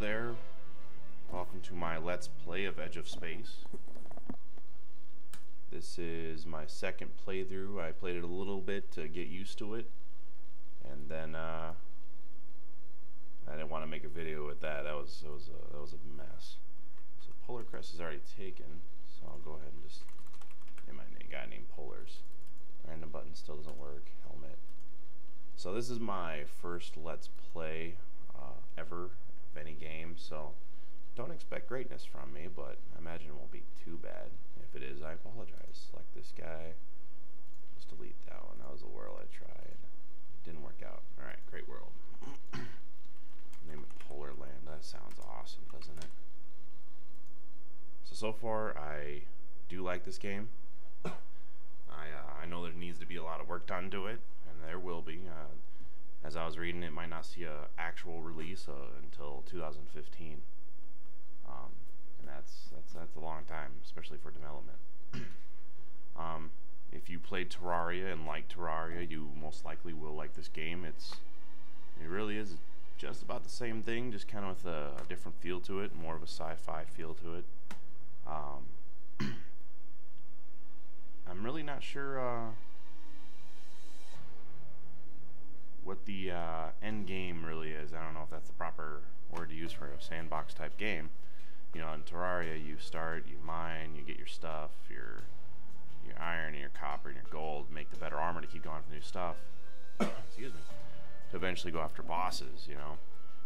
there, welcome to my Let's Play of Edge of Space. This is my second playthrough. I played it a little bit to get used to it, and then I didn't want to make a video with that. That was a mess. So Polarcrest is already taken, so I'll go ahead and just get my guy named Polars. Random button still doesn't work. Helmet. So this is my first Let's Play ever of any game, so don't expect greatness from me, but I imagine it won't be too bad. If it is, I apologize. Select this guy. Let's delete that one. That was a world I tried. Didn't work out. Alright, great world. Name it Polar Land. That sounds awesome, doesn't it? So far, I do like this game. I know there needs to be a lot of work done to it, and there will be. As I was reading, it might not see a actual release until 2015, and that's a long time, especially for development. If you played Terraria and like Terraria, you most likely will like this game. It really is just about the same thing, just kind of with a different feel to it, more of a sci-fi feel to it. I'm really not sure what the end game really is. I don't know if that's the proper word to use for a sandbox type game. You know, in Terraria, you start, you mine, you get your stuff, your iron, and your copper, and your gold, make the better armor to keep going for new stuff. Excuse me. To eventually go after bosses. You know,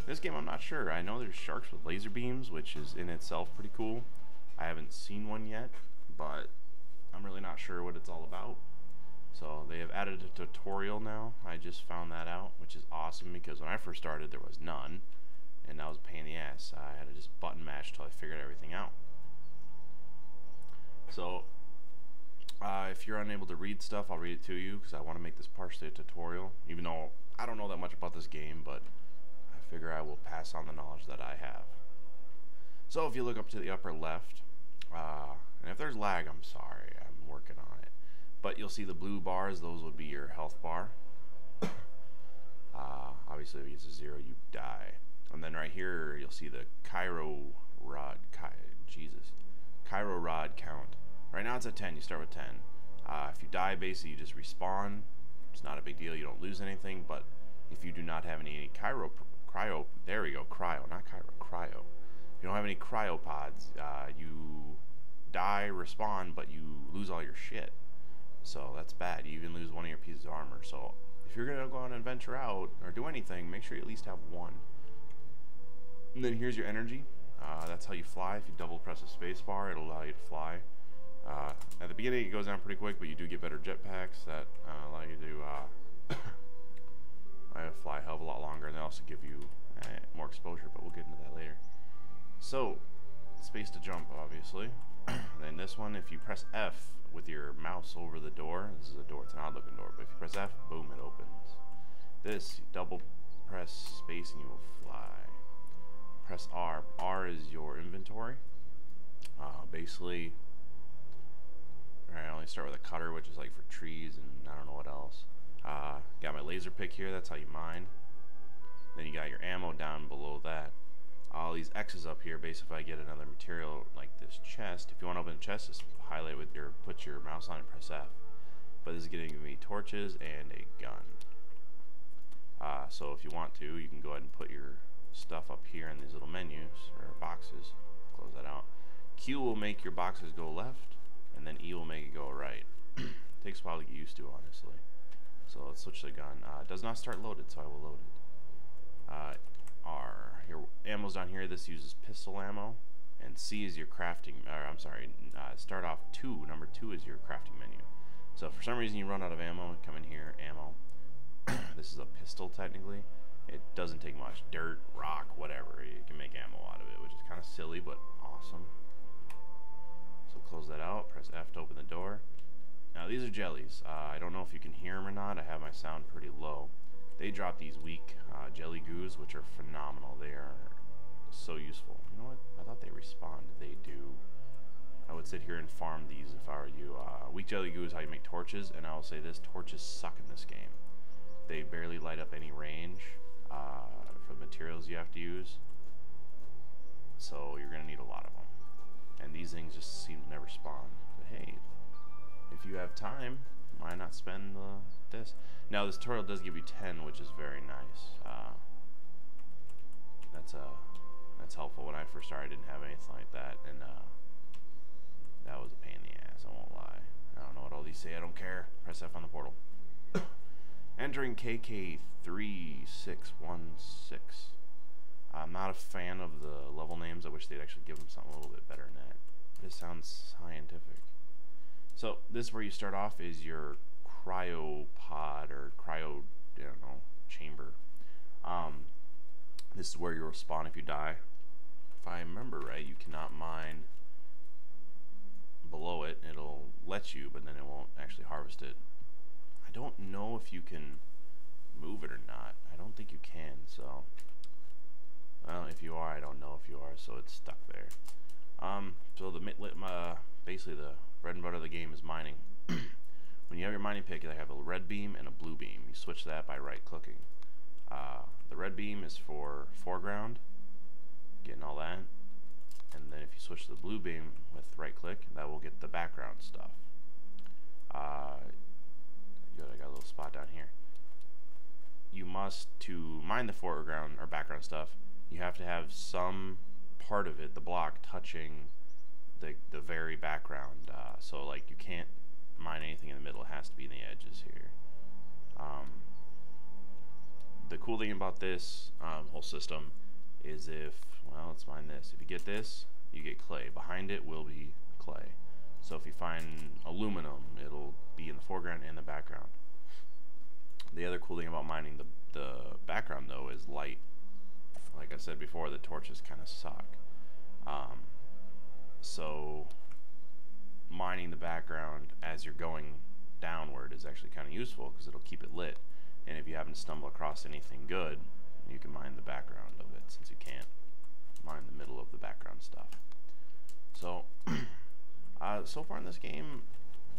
this game I'm not sure. I know there's sharks with laser beams, which is in itself pretty cool. I haven't seen one yet, but I'm really not sure what it's all about. So they have added a tutorial now. I just found that out, which is awesome, because when I first started there was none, and that was a pain in the ass. I had to just button mash till I figured everything out. So if you're unable to read stuff, I'll read it to you, because I want to make this partially a tutorial, even though I don't know that much about this game, but I figure I will pass on the knowledge that I have. So if you look up to the upper left, and if there's lag, I'm sorry, I'm working on it. But you'll see the blue bars, those would be your health bar. Obviously if it gets to 0, you die. And then right here, you'll see the Cairo Rod count. Right now it's at 10, you start with 10. If you die, basically you just respawn. It's not a big deal, you don't lose anything, but if you do not have any cryo, not cryo. If you don't have any cryopods, you die, respawn, but you lose all your shit. So that's bad. You even lose one of your pieces of armor. So if you're gonna go on and venture out or do anything, make sure you at least have one. And then here's your energy. That's how you fly. If you double press the space bar, it'll allow you to fly. At the beginning it goes down pretty quick, but you do get better jetpacks that allow you to fly a hell of a lot longer, and they also give you more exposure, but we'll get into that later. So, space to jump, obviously. Then this one, if you press F with your mouse over the door, this is a door, it's an odd looking door, but if you press F, boom, it opens. This, you double press space and you will fly. Press R. R is your inventory. Basically, I only start with a cutter, which is like for trees and I don't know what else. Got my laser pick here, that's how you mine. Then you got your ammo down below that. All these X's up here, basically if I get another material like this chest, if you want to open the chest, just highlight with your, put your mouse on and press F. But this is giving me torches and a gun. So if you want to, you can go ahead and put your stuff up here in these little menus, or boxes. Close that out. Q will make your boxes go left, and then E will make it go right. Takes a while to get used to, honestly. So let's switch the gun. It does not start loaded, so I will load it. R. Your ammo's down here. This uses pistol ammo, and C is your crafting. I'm sorry. Start off 2. Number 2 is your crafting menu. So if for some reason you run out of ammo, come in here, ammo. This is a pistol technically. It doesn't take much. Dirt, rock, whatever. You can make ammo out of it, which is kind of silly but awesome. So close that out. Press F to open the door. Now these are jellies. I don't know if you can hear them or not. I have my sound pretty low. They drop these weak jelly goos, which are phenomenal. They are so useful. You know what? I thought they respawned. They do. I would sit here and farm these if I were you. Weak jelly goo is how you make torches, and I will say this, torches suck in this game. They barely light up any range for the materials you have to use. so you're gonna need a lot of them. And these things just seem to never spawn. But hey, if you have time, why not spend this? Now this tutorial does give you 10, which is very nice. That's helpful. When I first started, I didn't have anything like that, and that was a pain in the ass. I won't lie. I don't know what all these say. I don't care. Press F on the portal. Entering KK3616. I'm not a fan of the level names. I wish they'd actually give them something a little bit better than that. But it sounds scientific. So this is where you start off, is your cryopod or cryo, I don't know, chamber. This is where you'll spawn if you die. If I remember right, you cannot mine below it. It'll let you, but then it won't actually harvest it. I don't know if you can move it or not. I don't think you can, so well, if you are, I don't know if you are, so it's stuck there. So basically the bread and butter of the game is mining. When you have your mining pick, you have a red beam and a blue beam. You switch that by right-clicking. The red beam is for foreground, getting all that, and then if you switch to the blue beam with right-click, that will get the background stuff. Good, I got a little spot down here. You must, to mine the foreground or background stuff, you have to have some part of it, the block, touching the very background. So like you can't mine anything in the middle. It has to be in the edges here. The cool thing about this whole system is let's mine this. If you get this, you get clay. Behind it will be clay. So if you find aluminum, it'll be in the foreground and the background. The other cool thing about mining the background, though, is light. Like I said before, the torches kind of suck. So mining the background as you're going downward is actually kind of useful because it'll keep it lit. And if you happen to stumble across anything good, you can mine the background of it, since you can't mine the middle of the background stuff. So, so far in this game,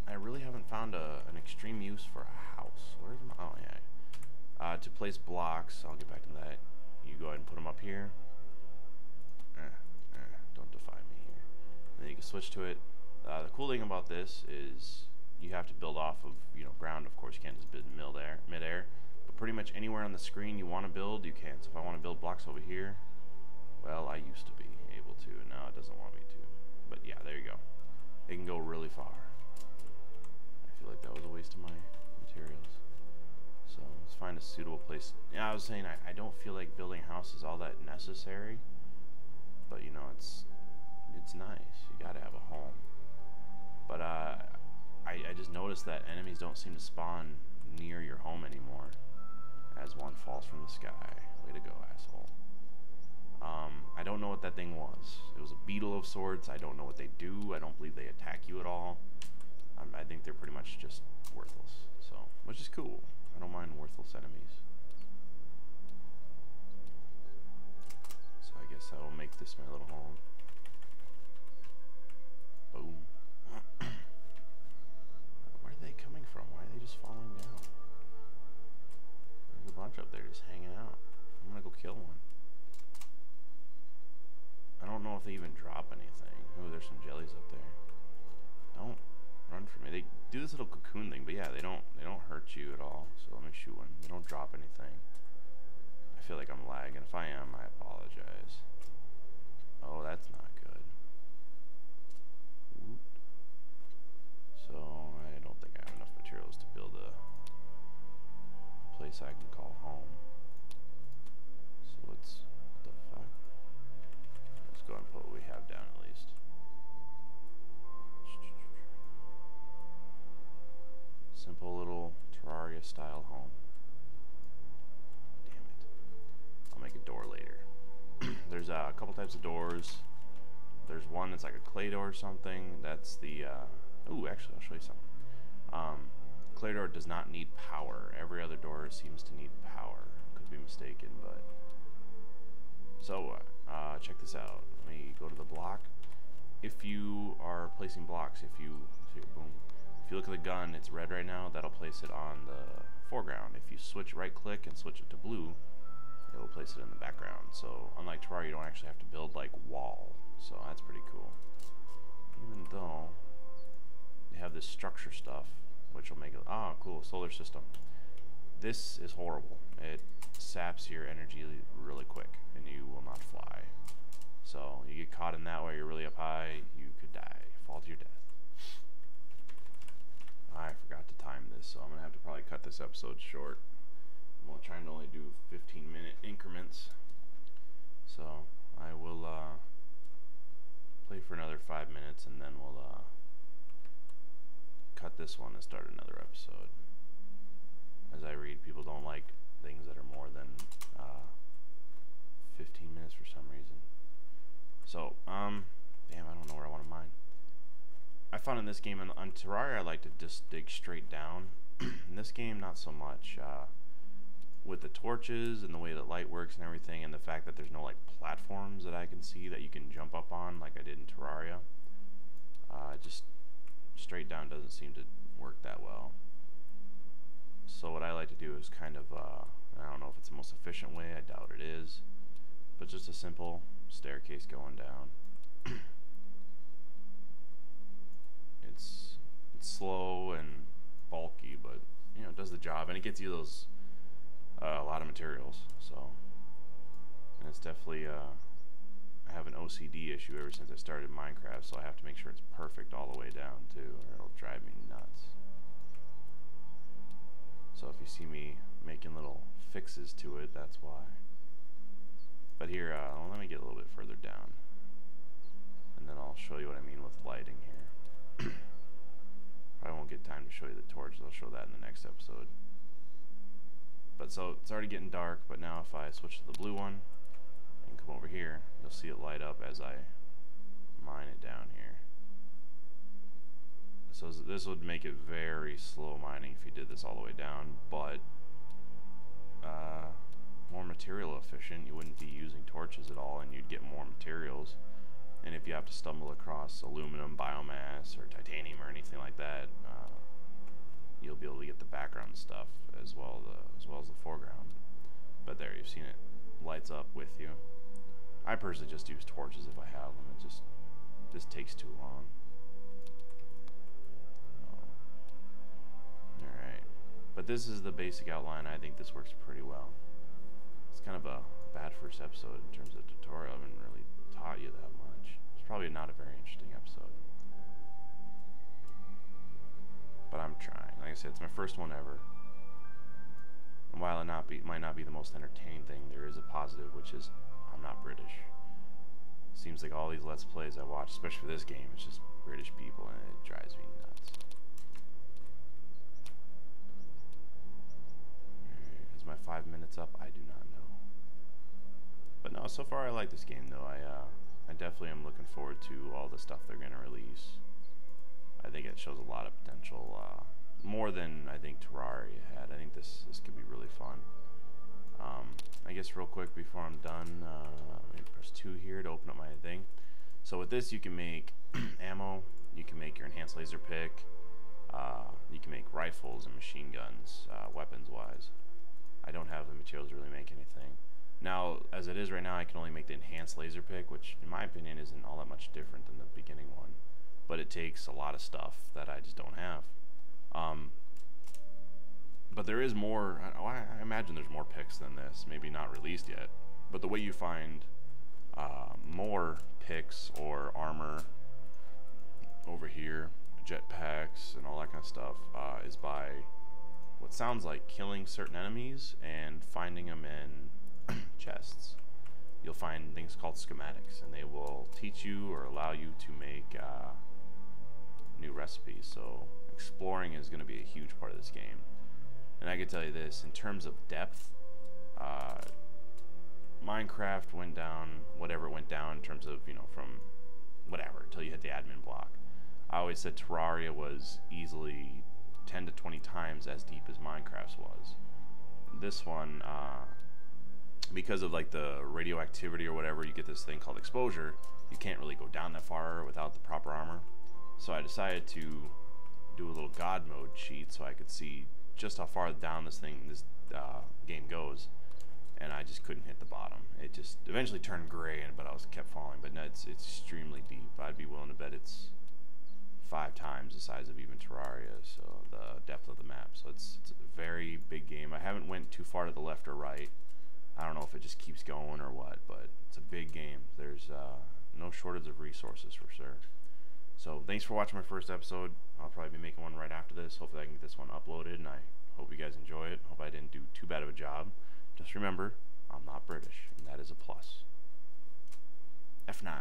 I really haven't found an extreme use for a house. Where's my, oh yeah. To place blocks, I'll get back to that. You go ahead and put them up here. Don't defy me here. And then you can switch to it. The cool thing about this is you have to build off of, ground. Of course, you can't just build mid-air. But pretty much anywhere on the screen you want to build, you can. So if I want to build blocks over here, well, I used to be able to, and now it doesn't want me to. But yeah, there you go. It can go really far. I feel like that was a waste of my materials. So let's find a suitable place. Yeah, I was saying I don't feel like building a house is all that necessary. But it's nice. You gotta have a home. But I just noticed that enemies don't seem to spawn near your home anymore as one falls from the sky. Way to go, asshole. I don't know what that thing was. It was a beetle of sorts. I don't know what they do. I don't believe they attack you at all. I think they're pretty much just worthless. So, which is cool. I don't mind worthless enemies. So I guess I will make this my little home. Boom. Where are they coming from? Why are they just falling down? There's a bunch up there just hanging out. I'm gonna go kill one. I don't know if they even drop anything. Ooh, there's some jellies up there. Don't run from me. They do this little cocoon thing, but yeah, they don't hurt you at all. So let me shoot one. They don't drop anything. I feel like I'm lagging. If I am, I apologize. Oh, that's not good. Whoop. So I don't think I have enough materials to build a place I can call home. So let's, what the fuck? Let's go and put what we have down at least. Simple little Terraria style home. Damn it. I'll make a door later. There's a couple types of doors. There's one that's like a clay door or something. That's the, ooh, actually, I'll show you something. Clay door does not need power. Every other door seems to need power. Could be mistaken, but. So, check this out. Let me go to the block. If you are placing blocks, boom. If you look at the gun, it's red right now. That'll place it on the foreground. If you switch right-click and switch it to blue, it will place it in the background. So unlike Terraria, you don't actually have to build like walls. so that's pretty cool. Even though they have this structure stuff, which will make it, cool, solar system. This is horrible. It saps your energy really quick, and you will not fly. So you get caught in that while you're really up high, you could die, fall to your death. I forgot to time this, so I'm gonna have to probably cut this episode short. I'm trying to only do 15-minute increments, so I will play for another 5 minutes, and then we'll cut this one and start another episode. As I read, people don't like things that are more than 15 minutes for some reason. So, damn, I don't know where I want to mine. I found in this game, on Terraria, I like to just dig straight down. In this game, not so much. With the torches and the way that light works and everything, and the fact that there's no like platforms that I can see that you can jump up on like I did in Terraria, just straight down doesn't seem to work that well. So what I like to do is kind of, I don't know if it's the most efficient way, I doubt it is, but just a simple staircase going down. It's slow and bulky, but you know, it does the job, and it gets you those a lot of materials. So, and it's definitely I have an OCD issue ever since I started Minecraft, so I have to make sure it's perfect all the way down too, or it'll drive me nuts. So if you see me making little fixes to it, that's why. But here, let me get a little bit further down, and then I'll show you what I mean with lighting here. I won't get time to show you the torches. I'll show that in the next episode. But so it's already getting dark, but now if I switch to the blue one and come over here, you'll see it light up as I mine it down here. So this would make it very slow mining if you did this all the way down, but more material efficient. You wouldn't be using torches at all, and you'd get more materials. And if you have to stumble across aluminum, biomass, or titanium, or anything like that, you'll be able to get the background stuff as well as the foreground. But there, you've seen it lights up with you. I personally just use torches if I have them. This takes too long. Alright, but this is the basic outline. I think this works pretty well. It's kind of a bad first episode in terms of tutorial. I haven't really taught you that much. It's probably not a very interesting episode, but I'm trying. Like I said, it's my first one ever. And while it might not be the most entertaining thing, there is a positive, which is I'm not British. Seems like all these Let's Plays I watch, especially for this game, it's just British people, and it drives me nuts. Alright, is my 5 minutes up? I do not know. But no, so far I like this game though. I definitely am looking forward to all the stuff they're gonna release. I think it shows a lot of potential, more than I think Terraria had. I think this could be really fun. I guess real quick before I'm done, let me press 2 here to open up my thing. So with this you can make ammo, you can make your enhanced laser pick, you can make rifles and machine guns, weapons wise. I don't have the materials to really make anything. Now, as it is right now, I can only make the enhanced laser pick, which in my opinion isn't all that much different than the beginning one, but it takes a lot of stuff that I just don't have. But there is more. I imagine there's more picks than this, maybe not released yet, but the way you find more picks or armor over here, jetpacks and all that kind of stuff, is by what sounds like killing certain enemies and finding them in chests. You'll find things called schematics, and they will teach you or allow you to make new recipes. So exploring is going to be a huge part of this game. And I can tell you this, in terms of depth, Minecraft went down whatever it went down in terms of, you know, from whatever until you hit the admin block. I always said Terraria was easily 10 to 20 times as deep as Minecraft's was. This one, because of like the radioactivity or whatever, you get this thing called exposure. You can't really go down that far without the proper armor. So I decided to do a little God mode cheat so I could see just how far down this game goes. and I just couldn't hit the bottom. It just eventually turned gray, but I was kept falling. But no, it's extremely deep. I'd be willing to bet it's 5 times the size of even Terraria, so the depth of the map. So it's a very big game. I haven't went too far to the left or right. I don't know if it just keeps going or what, but it's a big game. There's no shortage of resources for sure. So thanks for watching my first episode. I'll probably be making one right after this. Hopefully I can get this one uploaded, and I hope you guys enjoy it. Hope I didn't do too bad of a job. Just remember, I'm not British, and that is a plus. F9.